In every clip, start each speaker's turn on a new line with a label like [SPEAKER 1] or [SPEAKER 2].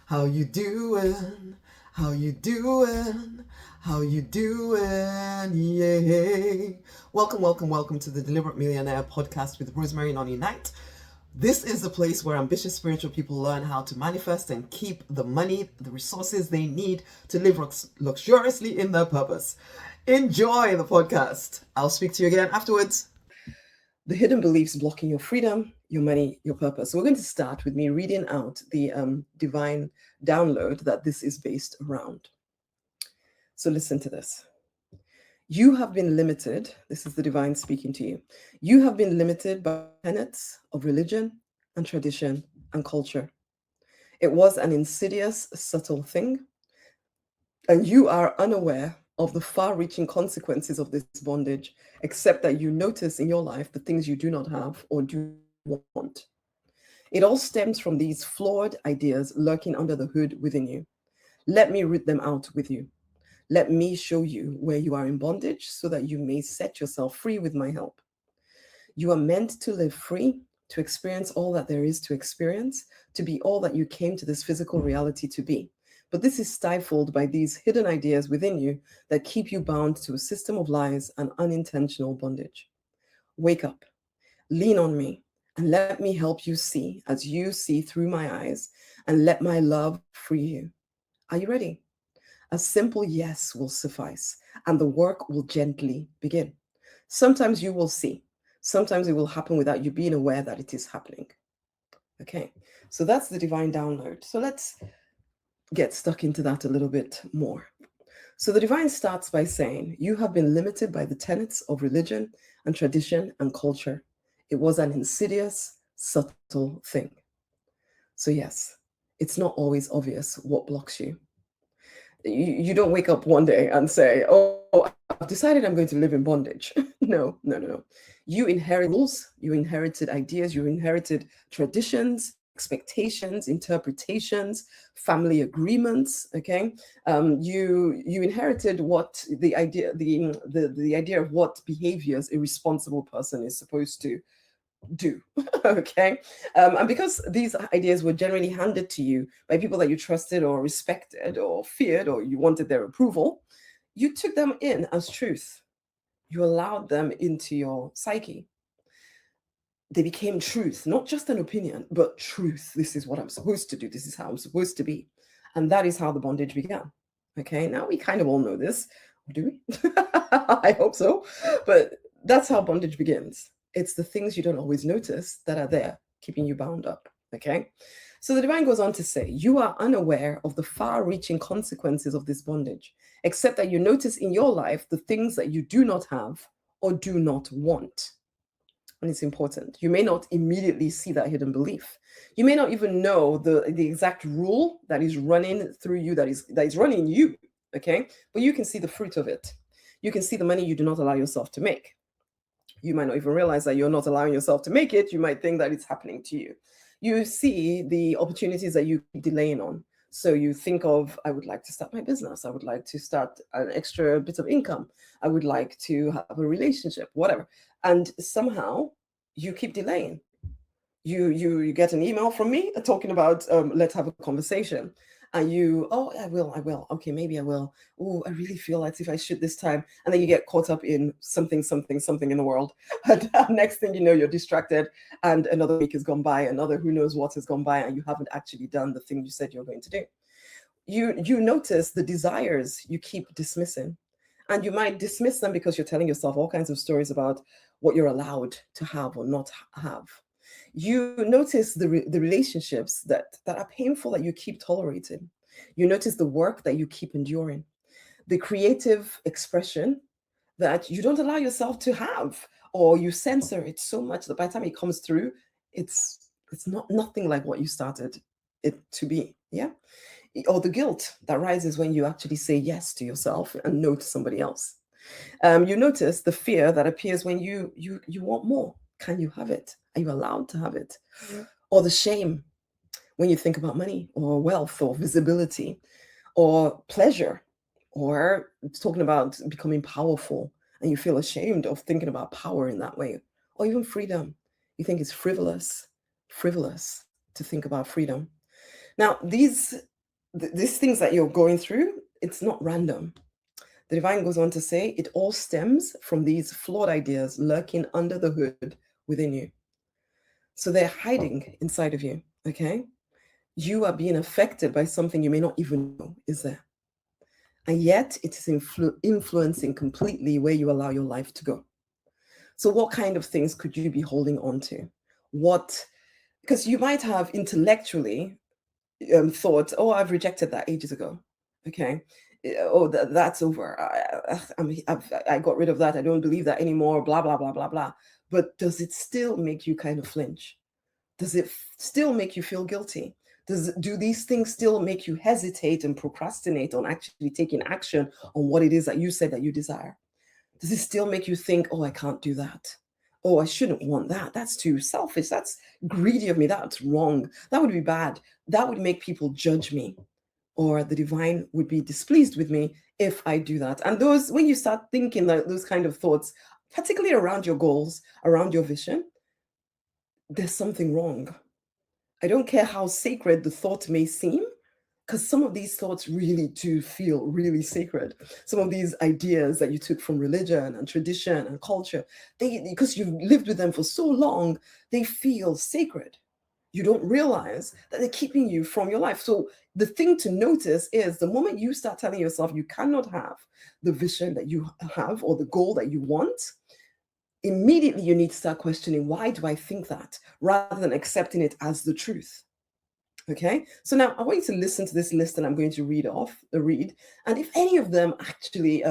[SPEAKER 1] How you doing? How you doing? How you doing? Yay! Welcome to the Deliberate Millionaire podcast with Rosemary Noni Knight. This is the place where ambitious spiritual people learn how to manifest and keep the money, the resources they need to live luxuriously in their purpose. Enjoy the podcast. I'll speak to you again afterwards. The hidden beliefs blocking your freedom, your money, your purpose. So we're going to start with me reading out the divine download that this is based around. So listen to this. You have been limited. This is the divine speaking to you. You have been limited by tenets of religion and tradition and culture. It was an insidious, subtle thing, and you are unaware of the far-reaching consequences of this bondage, except that you notice in your life the things you do not have or do want. It all stems from these flawed ideas lurking under the hood within you. Let me root them out with you. Let me show you where you are in bondage so that you may set yourself free with my help. You are meant to live free, to experience all that there is to experience, to be all that you came to this physical reality to be. But this is stifled by these hidden ideas within you that keep you bound to a system of lies and unintentional bondage. Wake up, lean on me, and let me help you see as you see through my eyes, and let my love free you. Are you ready? A simple yes will suffice, and the work will gently begin. Sometimes you will see. Sometimes it will happen without you being aware that it is happening. Okay, so that's the divine download. So let's get stuck into that a little bit more. So the divine starts by saying, you have been limited by the tenets of religion and tradition and culture. It was an insidious, subtle thing. So yes, it's not always obvious what blocks you. You don't wake up one day and say, oh, I've decided I'm going to live in bondage. No. You inherit rules, you inherited ideas, you inherited traditions, expectations, interpretations, family agreements. Okay, you inherited what the idea of what behaviors a responsible person is supposed to do. Okay, and because these ideas were generally handed to you by people that you trusted or respected or feared or you wanted their approval, you took them in as truth. You allowed them into your psyche. They became truth, not just an opinion, but truth. This is what I'm supposed to do. This is how I'm supposed to be. And that is how the bondage began. Okay, now we kind of all know this. Do we? I hope so. But that's how bondage begins. It's the things you don't always notice that are there, keeping you bound up. Okay, so the divine goes on to say, you are unaware of the far reaching consequences of this bondage, except that you notice in your life the things that you do not have or do not want. And it's important. You may not immediately see that hidden belief. You may not even know the exact rule that is running through you, that is running you. Okay, but you can see the fruit of it. You can see the money you do not allow yourself to make. You might not even realize that you're not allowing yourself to make it. You might think that it's happening to you. You see the opportunities that you keep delaying on. So you think of, I would like to start my business. I would like to start an extra bit of income. I would like to have a relationship, whatever. And somehow you keep delaying. You get an email from me talking about let's have a conversation, and you, oh, I will, okay, maybe I will. Oh, I really feel as if I should this time. And then you get caught up in something in the world, and next thing you know, you're distracted, and another week has gone by, another who knows what has gone by, and you haven't actually done the thing you said you're going to do. You notice the desires you keep dismissing, and you might dismiss them because you're telling yourself all kinds of stories about what you're allowed to have or not have. You notice the relationships that are painful that you keep tolerating. You notice the work that you keep enduring, the creative expression that you don't allow yourself to have, or you censor it so much that by the time it comes through, it's not nothing like what you started it to be. Yeah, or the guilt that rises when you actually say yes to yourself and no to somebody else. You notice the fear that appears when you want more. Can you have it? Are you allowed to have it? Or the shame when you think about money or wealth or visibility or pleasure, or talking about becoming powerful and you feel ashamed of thinking about power in that way, or even freedom. You think it's frivolous to think about freedom. Now, these these things that you're going through, it's not random. The divine goes on to say it all stems from these flawed ideas lurking under the hood within you. So they're hiding inside of you, okay? You are being affected by something you may not even know is there. And yet it is influencing completely where you allow your life to go. So what kind of things could you be holding on to? Because you might have intellectually thought, oh, I've rejected that ages ago. Okay. Oh, that's over. I got rid of that. I don't believe that anymore. Blah, blah, blah, blah, blah. But does it still make you kind of flinch? Does it still make you feel guilty? Do these things still make you hesitate and procrastinate on actually taking action on what it is that you said that you desire? Does it still make you think, oh, I can't do that? Oh, I shouldn't want that. That's too selfish. That's greedy of me. That's wrong. That would be bad. That would make people judge me. Or the divine would be displeased with me if I do that. And when you start thinking those kind of thoughts, particularly around your goals, around your vision, there's something wrong. I don't care how sacred the thought may seem, because some of these thoughts really do feel really sacred. Some of these ideas that you took from religion and tradition and culture, because you've lived with them for so long, they feel sacred. You don't realize that they're keeping you from your life. So the thing to notice is the moment you start telling yourself you cannot have the vision that you have or the goal that you want, immediately you need to start questioning, why do I think that, rather than accepting it as the truth. Okay, so now I want you to listen to this list that I'm going to read. And if any of them actually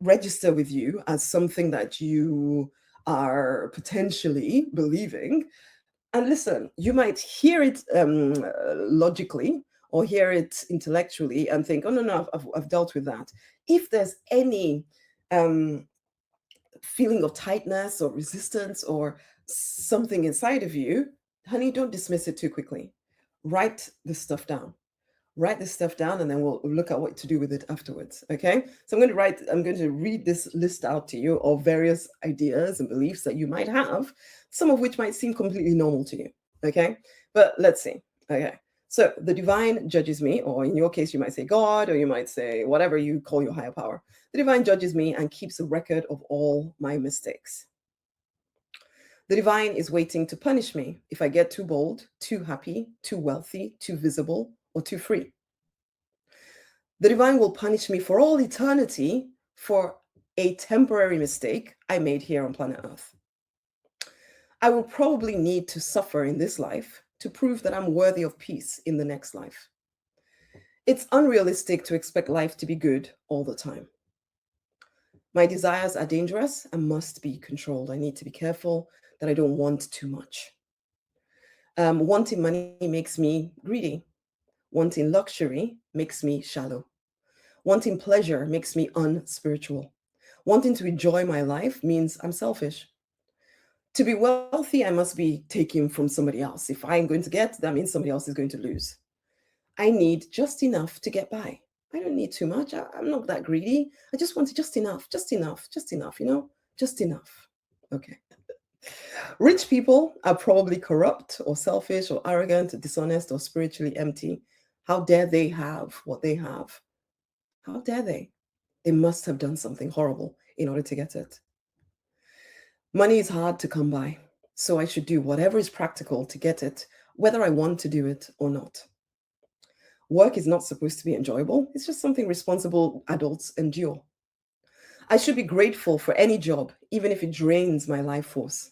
[SPEAKER 1] register with you as something that you are potentially believing, and listen, you might hear it logically or hear it intellectually and think, oh, no, I've dealt with that. If there's any feeling of tightness or resistance or something inside of you, honey, don't dismiss it too quickly. Write this stuff down. Write this stuff down, and then we'll look at what to do with it afterwards. Okay. So I'm going to read this list out to you of various ideas and beliefs that you might have, some of which might seem completely normal to you. Okay. But let's see. Okay. So the divine judges me, or in your case, you might say God, or you might say whatever you call your higher power. The divine judges me and keeps a record of all my mistakes. The divine is waiting to punish me if I get too bold, too happy, too wealthy, too visible, or too free. The divine will punish me for all eternity for a temporary mistake I made here on planet Earth. I will probably need to suffer in this life to prove that I'm worthy of peace in the next life. It's unrealistic to expect life to be good all the time. My desires are dangerous and must be controlled. I need to be careful that I don't want too much. Wanting money makes me greedy. Wanting luxury makes me shallow. Wanting pleasure makes me unspiritual. Wanting to enjoy my life means I'm selfish. To be wealthy, I must be taking from somebody else. If I'm going to get, that means somebody else is going to lose. I need just enough to get by. I don't need too much. I'm not that greedy. I just want just enough, just enough, just enough, just enough. Okay. Rich people are probably corrupt or selfish or arrogant or dishonest or spiritually empty. How dare they have what they have? How dare they? They must have done something horrible in order to get it. Money is hard to come by, so I should do whatever is practical to get it, whether I want to do it or not. Work is not supposed to be enjoyable. It's just something responsible adults endure. I should be grateful for any job, even if it drains my life force.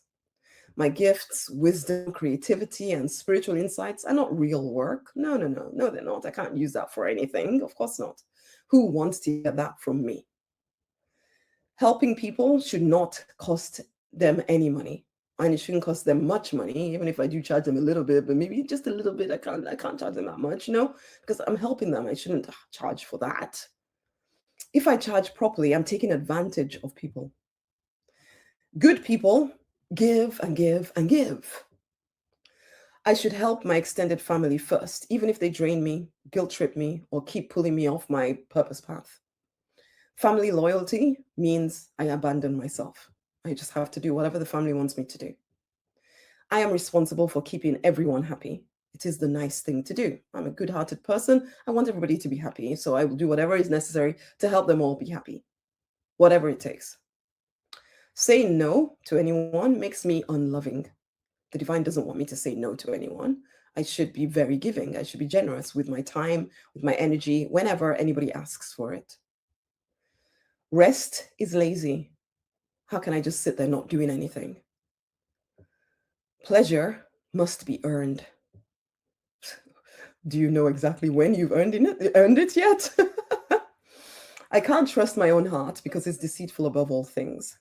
[SPEAKER 1] My gifts, wisdom, creativity, and spiritual insights are not real work. No, they're not. I can't use that for anything. Of course not. Who wants to get that from me? Helping people should not cost them any money. And it shouldn't cost them much money, even if I do charge them a little bit, but maybe just a little bit. I can't charge them that much, because I'm helping them. I shouldn't charge for that. If I charge properly, I'm taking advantage of people. Good people give and give and give. I should help my extended family first, even if they drain me, guilt trip me, or keep pulling me off my purpose path. Family loyalty means I abandon myself. I just have to do whatever the family wants me to do. I am responsible for keeping everyone happy. It is the nice thing to do. I'm a good-hearted person. I want everybody to be happy, so I will do whatever is necessary to help them all be happy, whatever it takes. Saying no to anyone makes me unloving. The divine doesn't want me to say no to anyone. I should be very giving. I should be generous with my time, with my energy, whenever anybody asks for it. Rest is lazy. How can I just sit there not doing anything? Pleasure must be earned. Do you know exactly when you've earned it yet? I can't trust my own heart because it's deceitful above all things.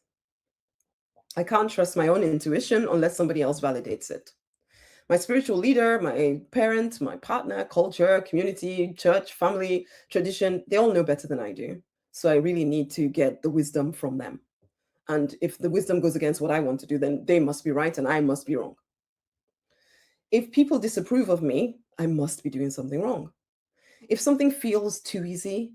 [SPEAKER 1] I can't trust my own intuition unless somebody else validates it. My spiritual leader, my parent, my partner, culture, community, church, family, tradition, they all know better than I do. So I really need to get the wisdom from them. And if the wisdom goes against what I want to do, then they must be right and I must be wrong. If people disapprove of me, I must be doing something wrong. If something feels too easy,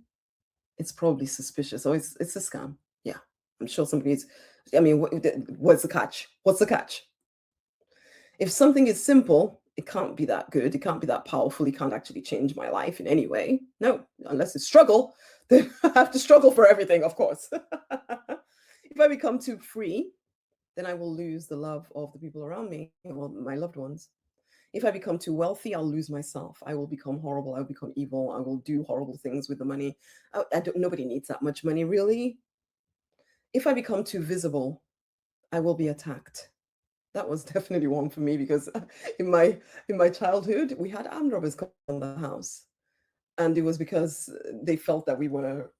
[SPEAKER 1] it's probably suspicious. Oh, it's a scam. Yeah, I'm sure somebody's. I mean, what's the catch? What's the catch? If something is simple, it can't be that good. It can't be that powerful. It can't actually change my life in any way. No, unless it's struggle, then I have to struggle for everything, of course. If I become too free, then I will lose the love of the people around me, well, my loved ones. If I become too wealthy, I'll lose myself. I will become horrible. I'll become evil. I will do horrible things with the money. Nobody needs that much money, really. If I become too visible, I will be attacked. That was definitely one for me because in my childhood, we had armed robbers come in the house, and it was because they felt that we were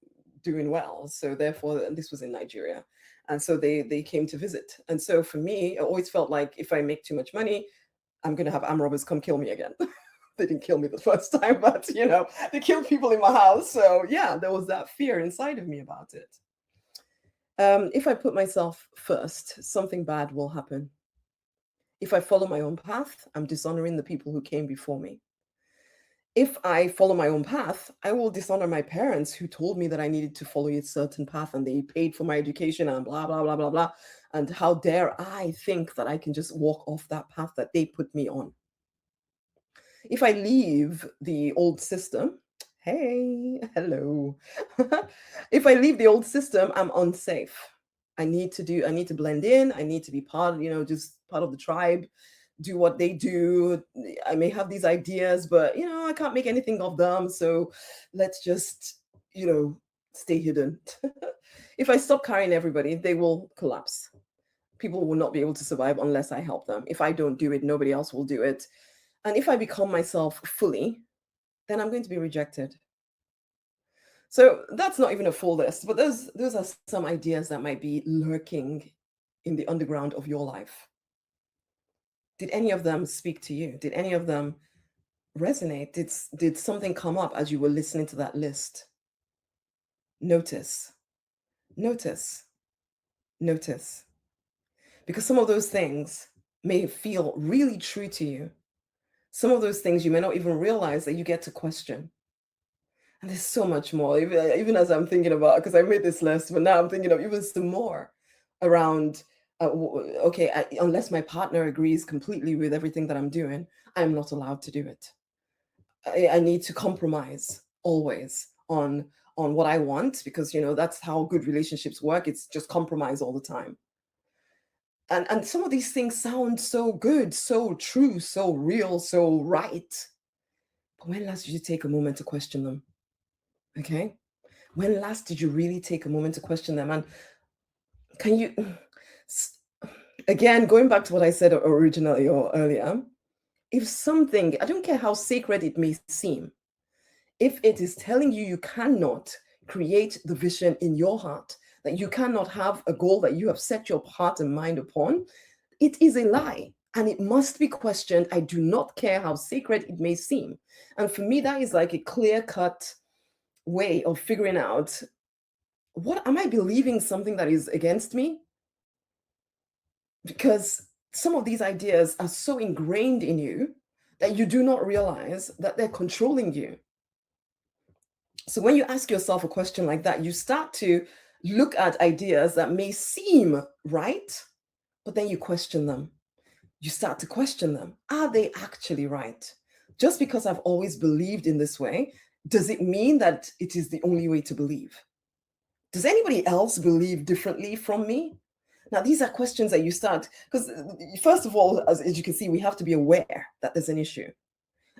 [SPEAKER 1] doing well. So therefore, and this was in Nigeria, and so they came to visit. And so for me, I always felt like if I make too much money, I'm going to have armed robbers come kill me again. They didn't kill me the first time, but they killed people in my house. So yeah, there was that fear inside of me about it. If I put myself first, something bad will happen. If I follow my own path, I'm dishonoring the people who came before me. If I follow my own path, I will dishonor my parents who told me that I needed to follow a certain path and they paid for my education and blah, blah, blah, blah, blah. And how dare I think that I can just walk off that path that they put me on? If I leave the old system, hey, hello. If I leave the old system, I'm unsafe. I need to blend in. I need to be part, just part of the tribe, do what they do. I may have these ideas, but I can't make anything of them. So let's just, stay hidden. If I stop carrying everybody, they will collapse. People will not be able to survive unless I help them. If I don't do it, nobody else will do it. And if I become myself fully, then I'm going to be rejected. So that's not even a full list, but those are some ideas that might be lurking in the underground of your life. Did any of them speak to you? Did any of them resonate? Did something come up as you were listening to that list? Notice, notice, notice. Because some of those things may feel really true to you. Some of those things you may not even realize that you get to question. And there's so much more, even as I'm thinking about, because I made this list, but now I'm thinking of even some more around, okay, unless my partner agrees completely with everything that I'm doing, I'm not allowed to do it. I need to compromise always on what I want, because, that's how good relationships work. It's just compromise all the time. And some of these things sound so good, so true, so real, so right. But when last did you take a moment to question them? Okay. When last did you really take a moment to question them? And can you, again, going back to what I said originally or earlier, if something, I don't care how sacred it may seem, if it is telling you cannot create the vision in your heart, that you cannot have a goal that you have set your heart and mind upon, it is a lie and it must be questioned. I do not care how sacred it may seem. And for me, that is like a clear-cut way of figuring out, what am I believing something that is against me? Because some of these ideas are so ingrained in you that you do not realize that they're controlling you. So when you ask yourself a question like that, you start to look at ideas that may seem right, but then you question them. You start to question them. Are they actually right? just because I've always believed in this way, does it mean that it is the only way to believe? Does anybody else believe differently from me? Now, these are questions that you start, because first of all, as you can see, we have to be aware that there's an issue.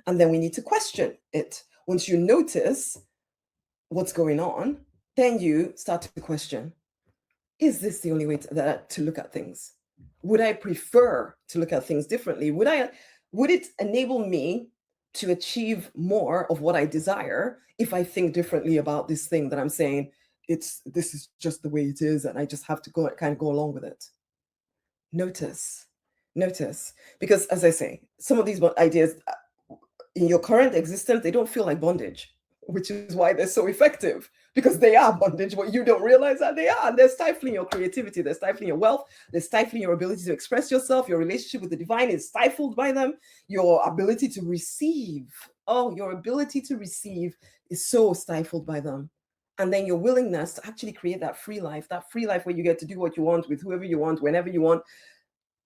[SPEAKER 1] And then we need to question it. Once you notice what's going on, then you start to question, is this the only way to look at things? Would I prefer to look at things differently? Would it enable me to achieve more of what I desire if I think differently about this thing that I'm saying, this is just the way it is, and I just have to go along with it? Notice, notice, because as I say, some of these ideas in your current existence, they don't feel like bondage, which is why they're so effective, because they are bondage. What you don't realize that they are. And they're stifling your creativity, they're stifling your wealth, they're stifling your ability to express yourself. Your relationship with the divine is stifled by them. Your ability to receive, your ability to receive is so stifled by them. And then your willingness to actually create that free life where you get to do what you want with whoever you want, whenever you want,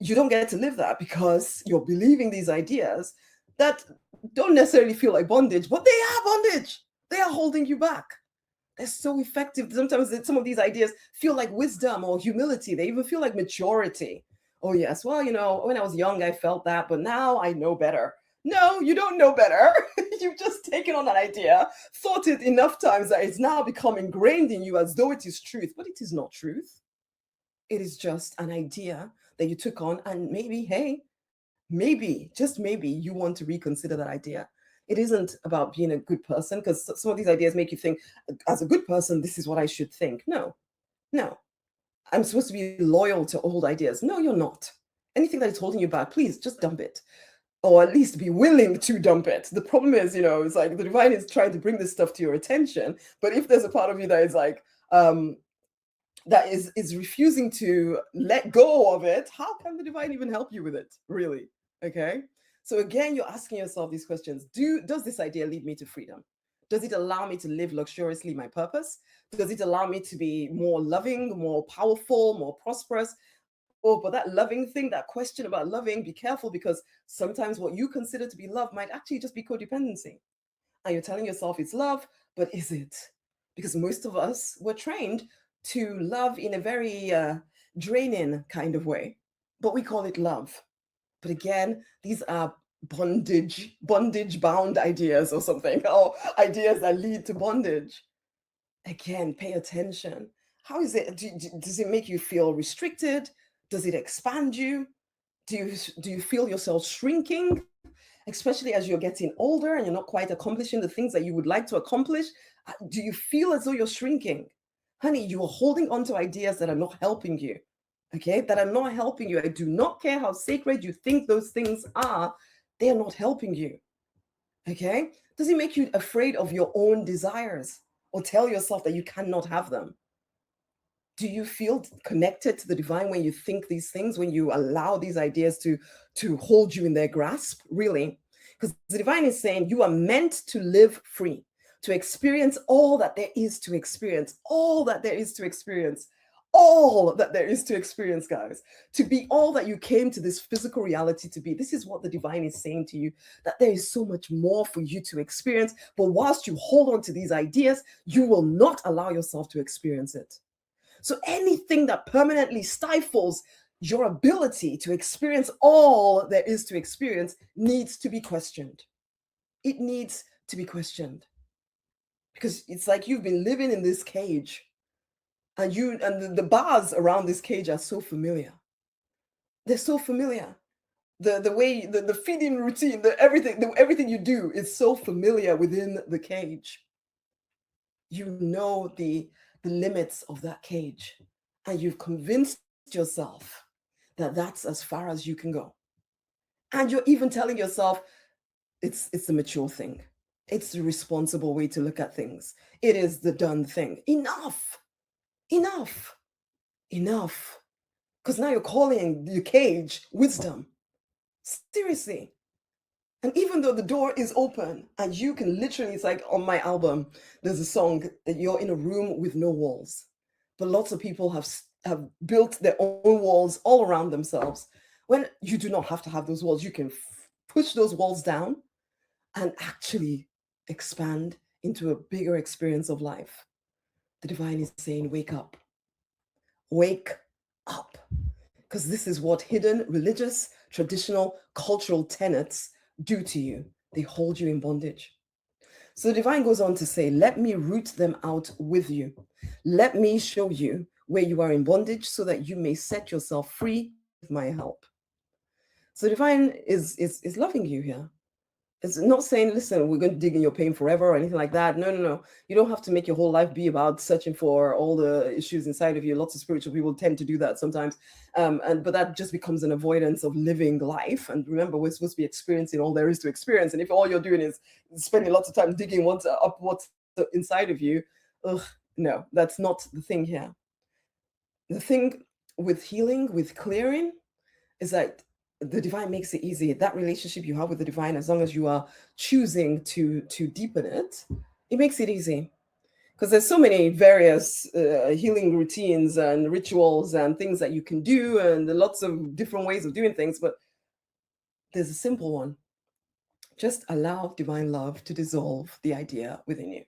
[SPEAKER 1] you don't get to live that because you're believing these ideas that don't necessarily feel like bondage, but they are bondage. They are holding you back. They're so effective. Sometimes some of these ideas feel like wisdom or humility. They even feel like maturity. Oh, yes. Well, when I was young, I felt that, but now I know better. No, you don't know better. You've just taken on that idea, thought it enough times that it's now become ingrained in you as though it is truth, but it is not truth. It is just an idea that you took on, and maybe, just maybe, you want to reconsider that idea. It isn't about being a good person, because some of these ideas make you think, as a good person, this is what I should think. No. I'm supposed to be loyal to old ideas. No, you're not. Anything that is holding you back, please just dump it. Or at least be willing to dump it. The problem is, it's like the divine is trying to bring this stuff to your attention. But if there's a part of you that is like, that is refusing to let go of it, how can the divine even help you with it, really? Okay. So again, you're asking yourself these questions. Does this idea lead me to freedom? Does it allow me to live luxuriously my purpose? Does it allow me to be more loving, more powerful, more prosperous? Oh, but that loving thing, that question about loving, be careful, because sometimes what you consider to be love might actually just be codependency. And you're telling yourself it's love, but is it? Because most of us were trained to love in a very draining kind of way, but we call it love. But again, these are bondage bound ideas or something, or ideas that lead to bondage. Again, pay attention. How is it? Does it make you feel restricted? Does it expand you? Do you feel yourself shrinking, especially as you're getting older and you're not quite accomplishing the things that you would like to accomplish? Do you feel as though you're shrinking? Honey, you are holding on to ideas that are not helping you. Okay, that are not helping you. I do not care how sacred you think those things are, they are not helping you. Okay, does it make you afraid of your own desires or tell yourself that you cannot have them? Do you feel connected to the divine when you think these things, when you allow these ideas to hold you in their grasp? Really? Because the divine is saying you are meant to live free, to experience all that there is to experience, all that there is to experience, all that there is to experience, guys, to be all that you came to this physical reality to be. This is what the divine is saying to you, that there is so much more for you to experience. But whilst you hold on to these ideas, you will not allow yourself to experience it. So anything that permanently stifles your ability to experience all there is to experience needs to be questioned. It needs to be questioned. Because it's like you've been living in this cage, and the bars around this cage are so familiar. They're so familiar. The way the feeding routine, everything you do is so familiar within the cage. You know the limits of that cage, and you've convinced yourself that that's as far as you can go. And you're even telling yourself it's the mature thing. It's the responsible way to look at things. It is the done thing. Enough. Because now you're calling the cage wisdom. Seriously. And even though the door is open and you can literally, it's like on my album, there's a song that you're in a room with no walls. But lots of people have built their own walls all around themselves. When you do not have to have those walls, you can push those walls down and actually expand into a bigger experience of life. The divine is saying, wake up, wake up. Because this is what hidden religious, traditional, cultural tenets do to you. They hold you in bondage. So the divine goes on to say, let me root them out with you. Let me show you where you are in bondage so that you may set yourself free with my help. So divine is loving you here. It's not saying, listen, we're going to dig in your pain forever or anything like that. No, no, no. You don't have to make your whole life be about searching for all the issues inside of you. Lots of spiritual people tend to do that sometimes. But that just becomes an avoidance of living life. And remember, we're supposed to be experiencing all there is to experience. And if all you're doing is spending lots of time digging what's inside of you, no, that's not the thing here. The thing with healing, with clearing, is that the divine makes it easy. That relationship you have with the divine, as long as you are choosing to deepen it, it makes it easy. Because there's so many various healing routines and rituals and things that you can do, and lots of different ways of doing things. But there's a simple one. Just allow divine love to dissolve the idea within you.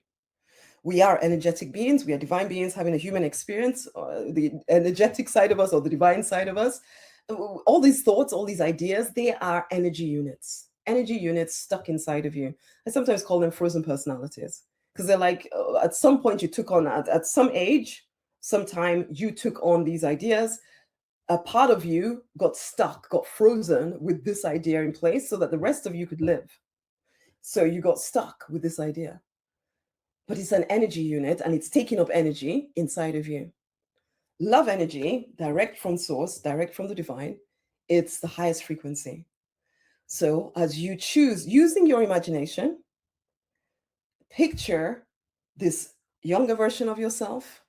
[SPEAKER 1] We are energetic beings. We are divine beings having a human experience, the energetic side of us or the divine side of us. All these thoughts, all these ideas, they are energy units stuck inside of you. I sometimes call them frozen personalities, because they're like, at some point you took on, at some age, sometime you took on these ideas. A part of you got stuck, got frozen with this idea in place so that the rest of you could live. So you got stuck with this idea. But it's an energy unit and it's taking up energy inside of you. Love energy, direct from source, direct from the divine, it's the highest frequency. So as you choose, using your imagination, picture this younger version of yourself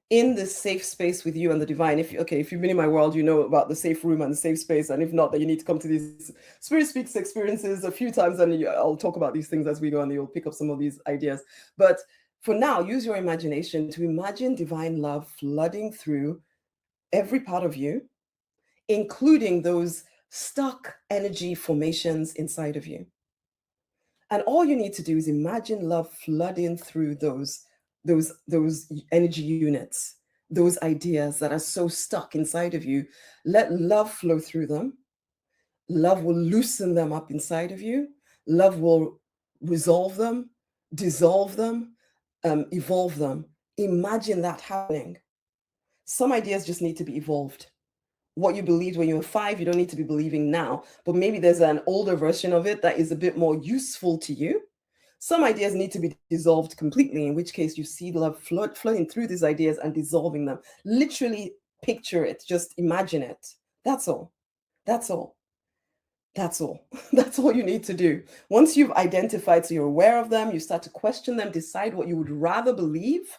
[SPEAKER 1] in this safe space with you and the divine. If you've been in my world, you know about the safe room and the safe space. And if not, then you need to come to these Spirit Speaks experiences a few times, and I'll talk about these things as we go, and you'll pick up some of these ideas. But for now, use your imagination to imagine divine love flooding through every part of you, including those stuck energy formations inside of you. And all you need to do is imagine love flooding through those energy units, those ideas that are so stuck inside of you. Let love flow through them. Love will loosen them up inside of you. Love will resolve them, dissolve them, evolve them. Imagine that happening. Some ideas just need to be evolved. What you believed when you were 5, you don't need to be believing now, but maybe there's an older version of it that is a bit more useful to you. Some ideas need to be dissolved completely, in which case you see love flooding through these ideas and dissolving them. Literally picture it, just imagine it. That's all. That's all. That's all. That's all you need to do. Once you've identified, so you're aware of them, you start to question them, decide what you would rather believe,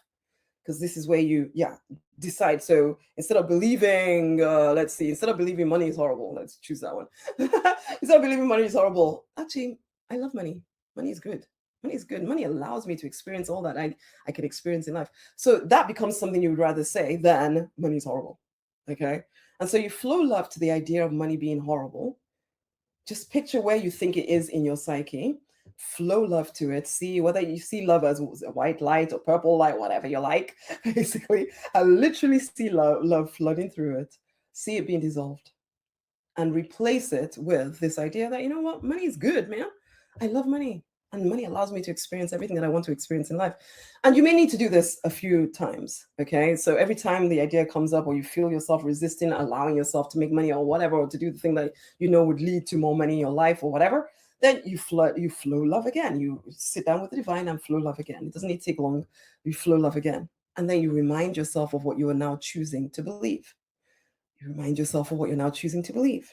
[SPEAKER 1] because this is where you, decide. So instead of believing, instead of believing money is horrible, let's choose that one. Instead of believing money is horrible, actually, I love money. Money is good. Money is good. Money allows me to experience all that I can experience in life. So that becomes something you would rather say than money is horrible. Okay. And so you flow love to the idea of money being horrible. Just picture where you think it is in your psyche. Flow love to it. See whether you see love as a white light or purple light, whatever you like. Basically, I literally see love flooding through it. See it being dissolved. And replace it with this idea that, you know what, money is good, man. I love money. And money allows me to experience everything that I want to experience in life. And you may need to do this a few times, okay? So every time the idea comes up or you feel yourself resisting, allowing yourself to make money or whatever, or to do the thing that you know would lead to more money in your life or whatever, then you flow love again. You sit down with the divine and flow love again. It doesn't need to take long. You flow love again. And then you remind yourself of what you are now choosing to believe. You remind yourself of what you're now choosing to believe.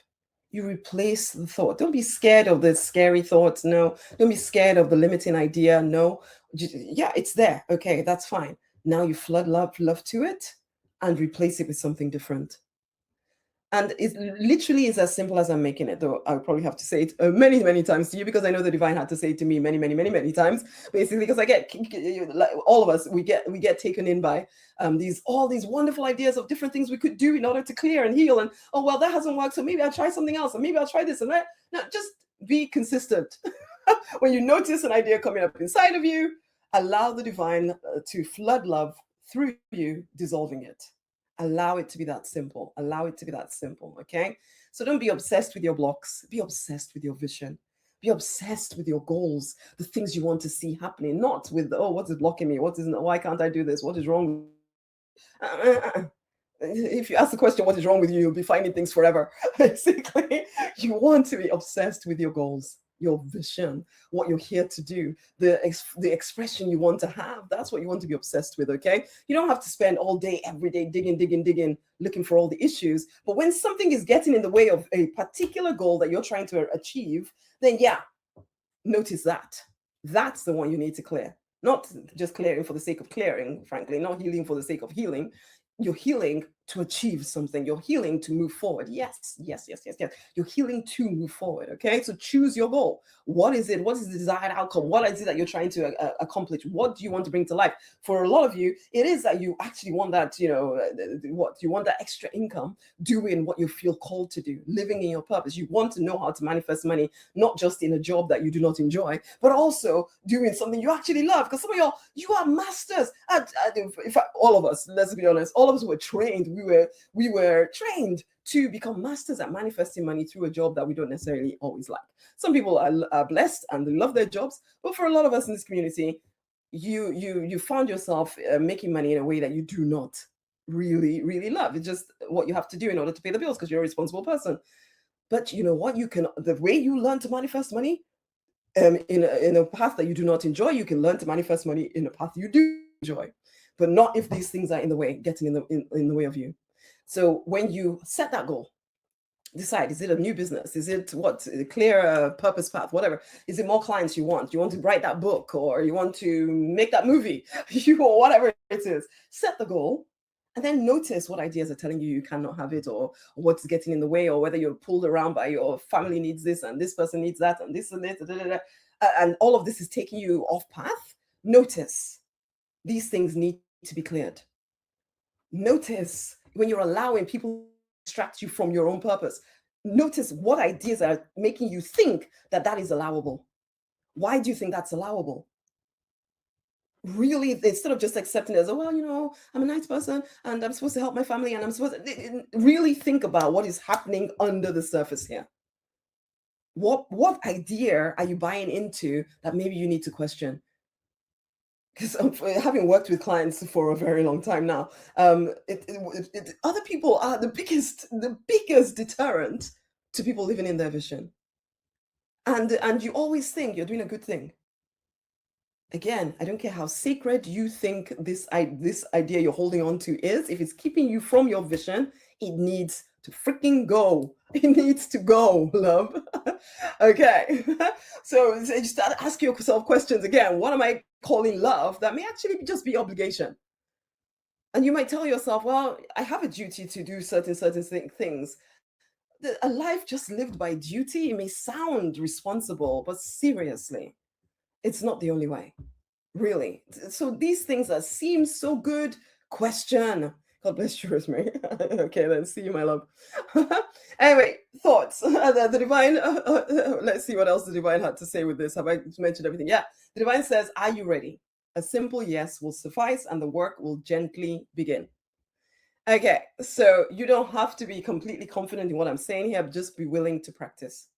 [SPEAKER 1] You replace the thought. Don't be scared of the scary thoughts. No. Don't be scared of the limiting idea. No. Yeah, it's there. Okay, that's fine. Now you flood love to it and replace it with something different. And it literally is as simple as I'm making it, though I'll probably have to say it many, many times to you, because I know the divine had to say it to me many, many, many, many times, basically, because I get, like all of us, we get taken in by all these wonderful ideas of different things we could do in order to clear and heal. And, oh, well, that hasn't worked, so maybe I'll try something else, and maybe I'll try this and that. No, just be consistent. When you notice an idea coming up inside of you, allow the divine to flood love through you, dissolving it. Allow it to be that simple. Allow it to be that simple. Okay. So don't be obsessed with your blocks. Be obsessed with your vision. Be obsessed with your goals, the things you want to see happening, not with, oh, what is blocking me? What is, why can't I do this? What is wrong? If you ask the question, what is wrong with you? You'll be finding things forever. Basically, you want to be obsessed with your goals, your vision, what you're here to do, the expression you want to have. That's what you want to be obsessed with, okay? You don't have to spend all day, every day, digging, looking for all the issues. But when something is getting in the way of a particular goal that you're trying to achieve, then yeah, notice that. That's the one you need to clear. Not just clearing for the sake of clearing, frankly, not healing for the sake of healing. You're healing to achieve something. You're healing to move forward. Yes. You're healing to move forward. Okay. So choose your goal. What is it? What is the desired outcome? What is it that you're trying to accomplish? What do you want to bring to life? For a lot of you, it is that you actually want that, what you want, that extra income, doing what you feel called to do, living in your purpose. You want to know how to manifest money, not just in a job that you do not enjoy, but also doing something you actually love. Because some of y'all, you are masters. In fact, all of us, let's be honest, all of us were trained. We were trained to become masters at manifesting money through a job that we don't necessarily always like. Some people are blessed and they love their jobs, but for a lot of us in this community, you found yourself making money in a way that you do not really love. It's just what you have to do in order to pay the bills because you're a responsible person. But you know what? The way you learn to manifest money in a path that you do not enjoy, you can learn to manifest money in a path you do enjoy, but not if these things are in the way, getting in the way of you. So when you set that goal, decide, is it a new business? Is it what? A clear purpose path, whatever. Is it more clients you want? You want to write that book, or you want to make that movie, or whatever it is. Set the goal and then notice what ideas are telling you cannot have it, or what's getting in the way, or whether you're pulled around by your family needs this and this person needs that and this and this, and all of this is taking you off path. Notice these things need to be cleared. Notice when you're allowing people to distract you from your own purpose. Notice what ideas are making you think that is allowable. Why do you think that's allowable? Really, instead of just accepting it as, oh, well, I'm a nice person and I'm supposed to help my family and I'm supposed to really think about what is happening under the surface here. What idea are you buying into that maybe you need to question? Because having worked with clients for a very long time now, other people are the biggest deterrent to people living in their vision. And you always think you're doing a good thing. Again, I don't care how sacred you think this idea you're holding on to is. If it's keeping you from your vision, it needs to freaking go. It needs to go, love. Okay. So you start asking yourself questions again. What am I calling love? That may actually just be obligation. And you might tell yourself, well, I have a duty to do certain things. A life just lived by duty, it may sound responsible, but seriously, it's not the only way. Really. So these things that seem so good, question. God bless you, Rosemary. Okay, then see you, my love. Anyway, thoughts. The divine, let's see what else the divine had to say with this. Have I mentioned everything? Yeah. The divine says, are you ready? A simple yes will suffice and the work will gently begin. Okay, so you don't have to be completely confident in what I'm saying here, but just be willing to practice.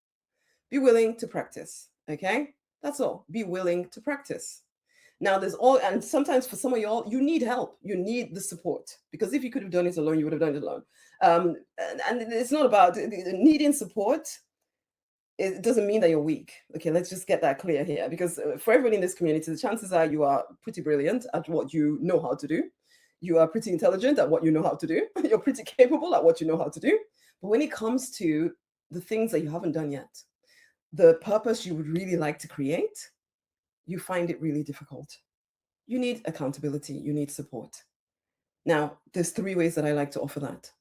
[SPEAKER 1] Be willing to practice. Okay? That's all. Be willing to practice. Now, and sometimes for some of y'all, you need help. You need the support, because if you could have done it alone, you would have done it alone. And it's not about needing support. It doesn't mean that you're weak. Okay, let's just get that clear here, because for everybody in this community, the chances are you are pretty brilliant at what you know how to do. You are pretty intelligent at what you know how to do. You're pretty capable at what you know how to do. But when it comes to the things that you haven't done yet, the purpose you would really like to create, you find it really difficult. You need accountability. You need support. Now, there's 3 ways that I like to offer that.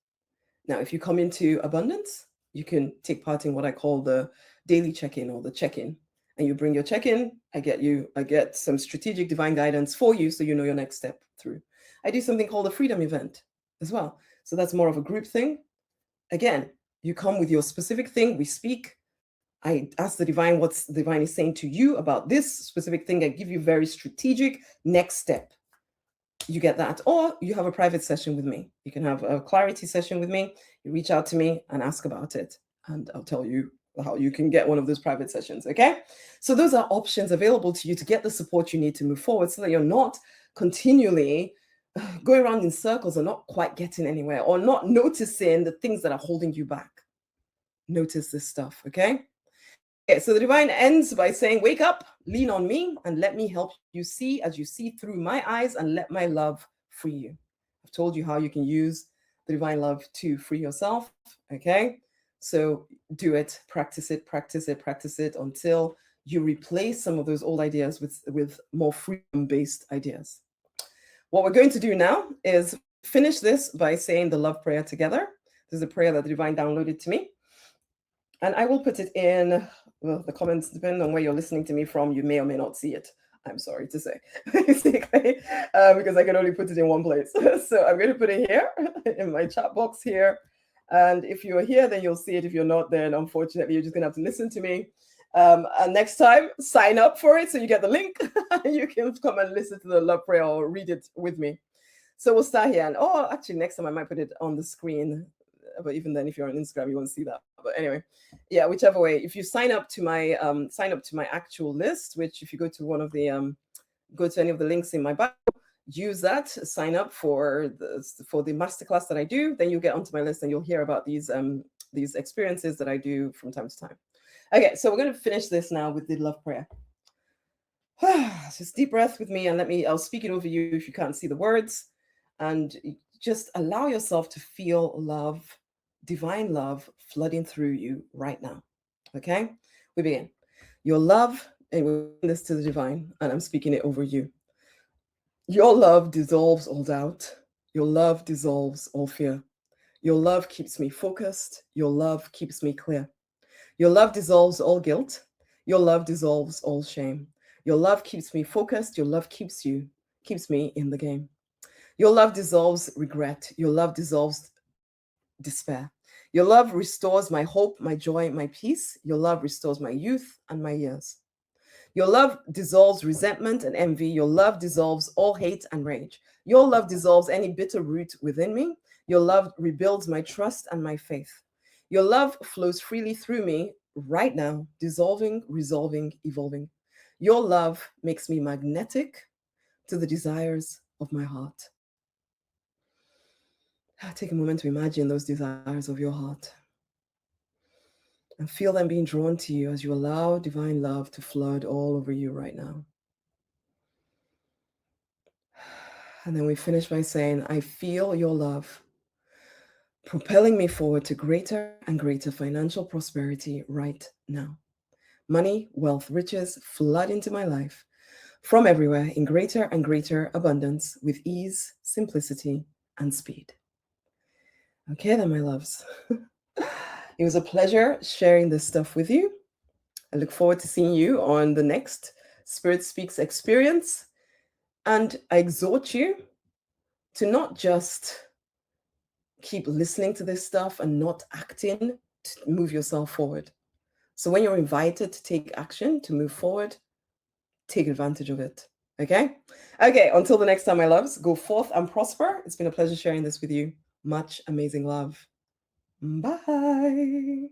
[SPEAKER 1] Now, if you come into abundance, you can take part in what I call the daily check-in or the check-in. And you bring your check-in, I get some strategic divine guidance for you so you know your next step through. I do something called a freedom event as well. So that's more of a group thing. Again, you come with your specific thing, we speak, I ask the divine what's the divine is saying to you about this specific thing. I give you very strategic next step. You get that. Or you have a private session with me. You can have a clarity session with me. You reach out to me and ask about it. And I'll tell you how you can get one of those private sessions. Okay. So those are options available to you to get the support you need to move forward so that you're not continually going around in circles and not quite getting anywhere, or not noticing the things that are holding you back. Notice this stuff. Okay. Okay, so the divine ends by saying, wake up, lean on me, and let me help you see as you see through my eyes, and let my love free you. I've told you how you can use the divine love to free yourself. Okay, so do it, practice it, practice it, practice it until you replace some of those old ideas with more freedom-based ideas. What we're going to do now is finish this by saying the love prayer together. This is a prayer that the divine downloaded to me. And I will put it in the comments, depending on where you're listening to me from. You may or may not see it. I'm sorry to say, basically, because I can only put it in one place. So I'm going to put it here in my chat box here. And if you're here, then you'll see it. If you're not, then unfortunately, you're just going to have to listen to me. And next time, sign up for it so you get the link. You can come and listen to the love prayer or read it with me. So we'll start here. And actually, next time I might put it on the screen. But even then, if you're on Instagram, you won't see that. But anyway, yeah, whichever way. If you sign up to my actual list, which if you go to one of the go to any of the links in my bio, use that, sign up for the masterclass that I do, then you'll get onto my list and you'll hear about these experiences that I do from time to time. Okay, so we're going to finish this now with the love prayer. Just deep breath with me, and I'll speak it over you if you can't see the words, and just allow yourself to feel love, divine love flooding through you right now. Okay, we begin. Your love, and we're doing this to the divine, and I'm speaking it over you. Your love dissolves all doubt. Your love dissolves all fear. Your love keeps me focused. Your love keeps me clear. Your love dissolves all guilt. Your love dissolves all shame. Your love keeps me focused. Your love keeps me in the game. Your love dissolves regret. Your love dissolves despair. Your love restores my hope, my joy, my peace. Your love restores my youth and my years. Your love dissolves resentment and envy. Your love dissolves all hate and rage. Your love dissolves any bitter root within me. Your love rebuilds my trust and my faith. Your love flows freely through me right now, dissolving, resolving, evolving. Your love makes me magnetic to the desires of my heart. Take a moment to imagine those desires of your heart and feel them being drawn to you as you allow divine love to flood all over you right now. And then we finish by saying, I feel your love propelling me forward to greater and greater financial prosperity right now. Money, wealth, riches flood into my life from everywhere in greater and greater abundance with ease, simplicity, and speed. Okay then, my loves. It was a pleasure sharing this stuff with you. I look forward to seeing you on the next Spirit Speaks experience. And I exhort you to not just keep listening to this stuff and not acting to move yourself forward. So when you're invited to take action, to move forward, take advantage of it. Okay? Okay, until the next time, my loves, go forth and prosper. It's been a pleasure sharing this with you. Much amazing love. Bye.